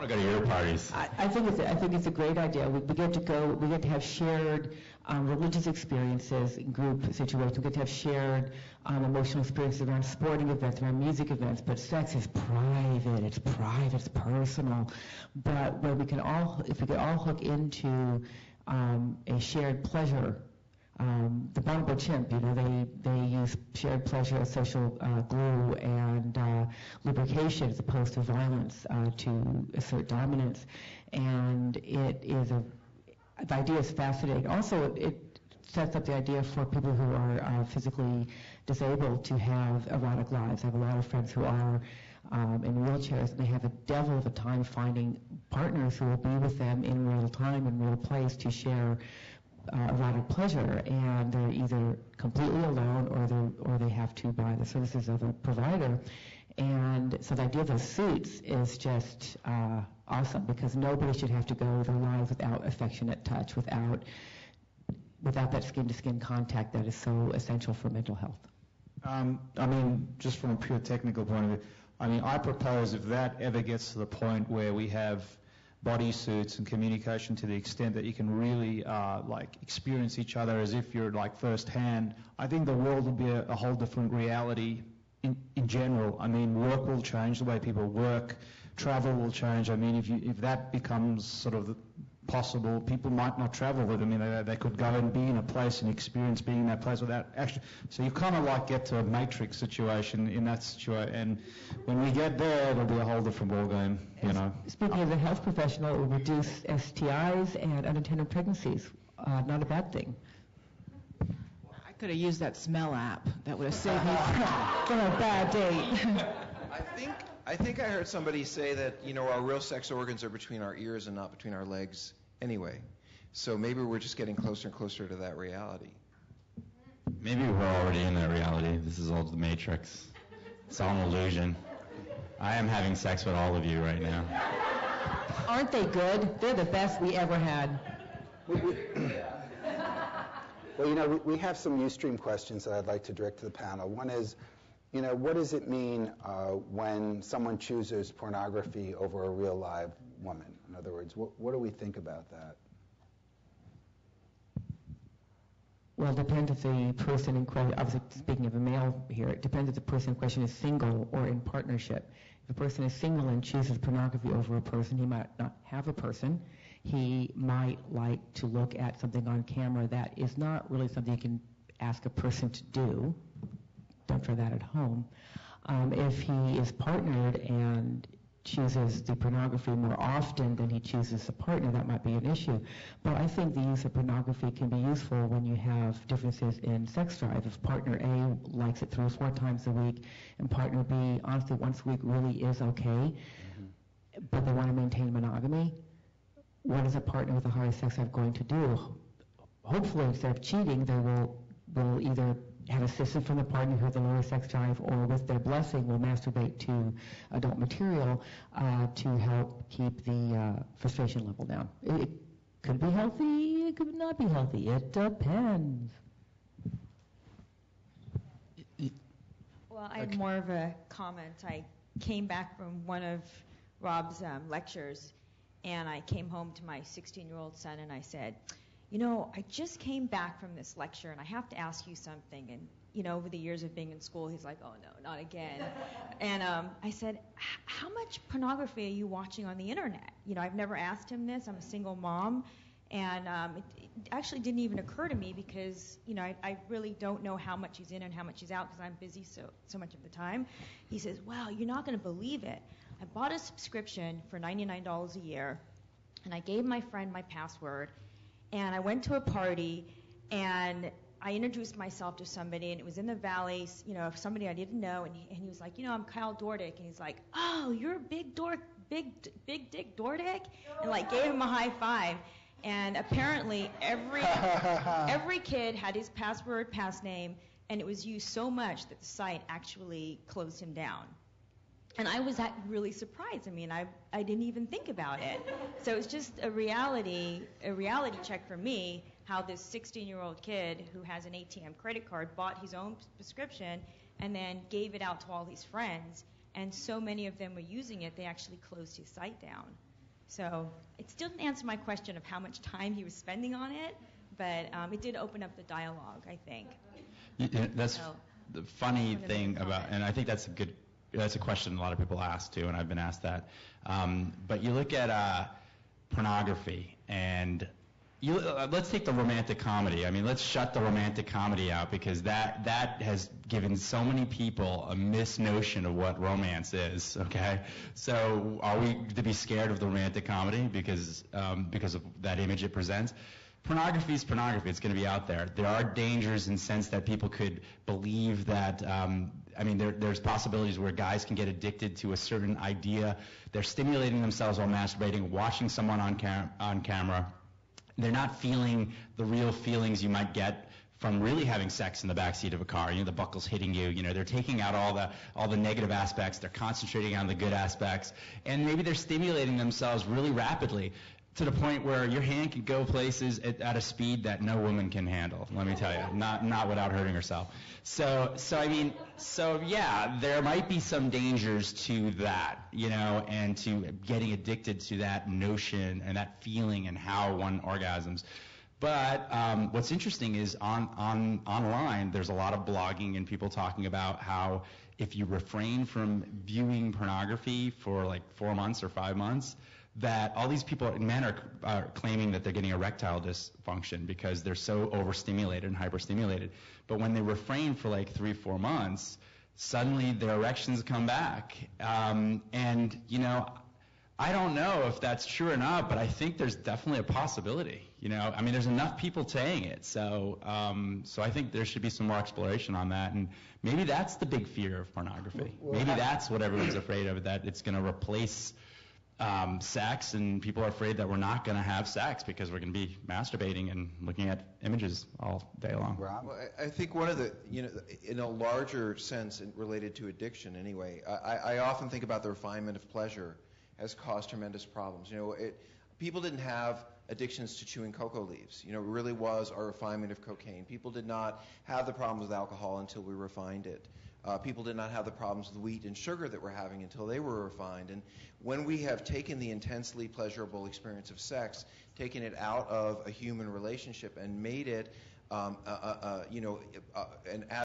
want to go to your parties. I think it's a great idea. We get to have shared religious experiences, group situations. We get to have shared emotional experiences around sporting events, around music events. But sex is private. It's private. It's personal. But where we can all, if we could all hook into a shared pleasure. The bonobo chimp, they use shared pleasure as social glue and lubrication as opposed to violence to assert dominance. And the idea is fascinating. Also, it sets up the idea for people who are physically disabled to have erotic lives. I have a lot of friends who are in wheelchairs, and they have a devil of a time finding partners who will be with them in real time, in real place, to share erotic pleasure, and they're either completely alone or they have to buy the services of a provider. And so the idea of those suits is just awesome, because nobody should have to go their lives without affectionate touch, without that skin-to-skin contact that is so essential for mental health. I mean, just from a pure technical point of view, I propose if that ever gets to the point where we have bodysuits and communication to the extent that you can really experience each other as if you're first hand, I think the world will be a whole different reality in general. Work will change, the way people work, travel will change. If that becomes sort of possible, people might not travel with them. They could go and be in a place and experience being in that place without actually. So you kind of get to a matrix situation in that situation. And when we get there, it'll be a whole different ballgame, Speaking as a health professional, it will reduce STIs and unintended pregnancies. Not a bad thing. I could have used that smell app. That would have saved me from a bad date. I think I heard somebody say that, our real sex organs are between our ears and not between our legs anyway. So maybe we're just getting closer and closer to that reality. Maybe we're already in that reality. This is all the Matrix. It's all an illusion. I am having sex with all of you right now. Aren't they good? They're the best we ever had. Well, we have some Ustream questions that I'd like to direct to the panel. One is, what does it mean when someone chooses pornography over a real live woman? In other words, what do we think about that? Well, it depends if the person in question, obviously speaking of a male here, it depends if the person in question is single or in partnership. If a person is single and chooses pornography over a person, he might not have a person. He might like to look at something on camera that is not really something you can ask a person to do. Don't try that at home. If he is partnered and chooses the pornography more often than he chooses a partner, that might be an issue. But I think the use of pornography can be useful when you have differences in sex drive. If partner A likes it 3 or 4 times a week, and partner B, honestly, once a week really is okay, but they want to maintain monogamy, what is a partner with a higher sex drive going to do? Hopefully, instead of cheating, they will either have assistance from the partner who has a lower sex drive, or with their blessing will masturbate to adult material to help keep the frustration level down. It could be healthy, it could not be healthy. It depends. Well, I have more of a comment. I came back from one of Rob's lectures, and I came home to my 16-year-old son, and I said, I just came back from this lecture, and I have to ask you something. And, over the years of being in school, he's like, oh, no, not again. And I said, how much pornography are you watching on the Internet? I've never asked him this. I'm a single mom. And it actually didn't even occur to me because, I really don't know how much he's in and how much he's out because I'm busy so much of the time. He says, wow, you're not going to believe it. I bought a subscription for $99 a year, and I gave my friend my password. And I went to a party, and I introduced myself to somebody, and it was in the Valley, somebody I didn't know, and he was like, I'm Kyle Dordick, and he's like, oh, you're Big Dick Dordick, and gave him a high five. And apparently every kid had his password, pass name, and it was used so much that the site actually closed him down. And I was really surprised. I didn't even think about it. So it's just a reality check for me, how this 16-year-old kid who has an ATM credit card bought his own prescription and then gave it out to all his friends. And so many of them were using it, they actually closed his site down. So it still didn't answer my question of how much time he was spending on it, but it did open up the dialogue, I think. That's the funny thing about, and I think that's a question a lot of people ask too, and I've been asked that. But you look at pornography, and let's take the romantic comedy. I mean, let's shut the romantic comedy out, because that has given so many people a misnotion of what romance is. Okay, so are we to be scared of the romantic comedy because of that image it presents? Pornography is pornography. It's going to be out there. There are dangers in the sense that people could believe that, there's possibilities where guys can get addicted to a certain idea. They're stimulating themselves while masturbating, watching someone on camera. They're not feeling the real feelings you might get from really having sex in the backseat of a car. The buckle's hitting you. They're taking out all the negative aspects. They're concentrating on the good aspects. And maybe they're stimulating themselves really rapidly, to the point where your hand can go places at a speed that no woman can handle. Let me tell you, not without hurting herself. So yeah, there might be some dangers to that, and to getting addicted to that notion and that feeling and how one orgasms. But what's interesting is online, there's a lot of blogging and people talking about how if you refrain from viewing pornography for like 4 months or 5 months, that all these people, men are claiming that they're getting erectile dysfunction because they're so overstimulated and hyperstimulated. But when they refrain for like 3-4 months, suddenly their erections come back. I don't know if that's true or not, but I think there's definitely a possibility. There's enough people saying it. So I think there should be some more exploration on that. And maybe that's the big fear of pornography. Maybe that's what everyone's afraid of, that it's going to replace sex, and people are afraid that we're not going to have sex because we're going to be masturbating and looking at images all day long. Rob? Well, I think one of the, in a larger sense related to addiction anyway, I often think about the refinement of pleasure has caused tremendous problems. People didn't have addictions to chewing cocoa leaves. It really was our refinement of cocaine. People did not have the problems with alcohol until we refined it. People did not have the problems with wheat and sugar that we're having until they were refined. And when we have taken the intensely pleasurable experience of sex, taken it out of a human relationship and made it, an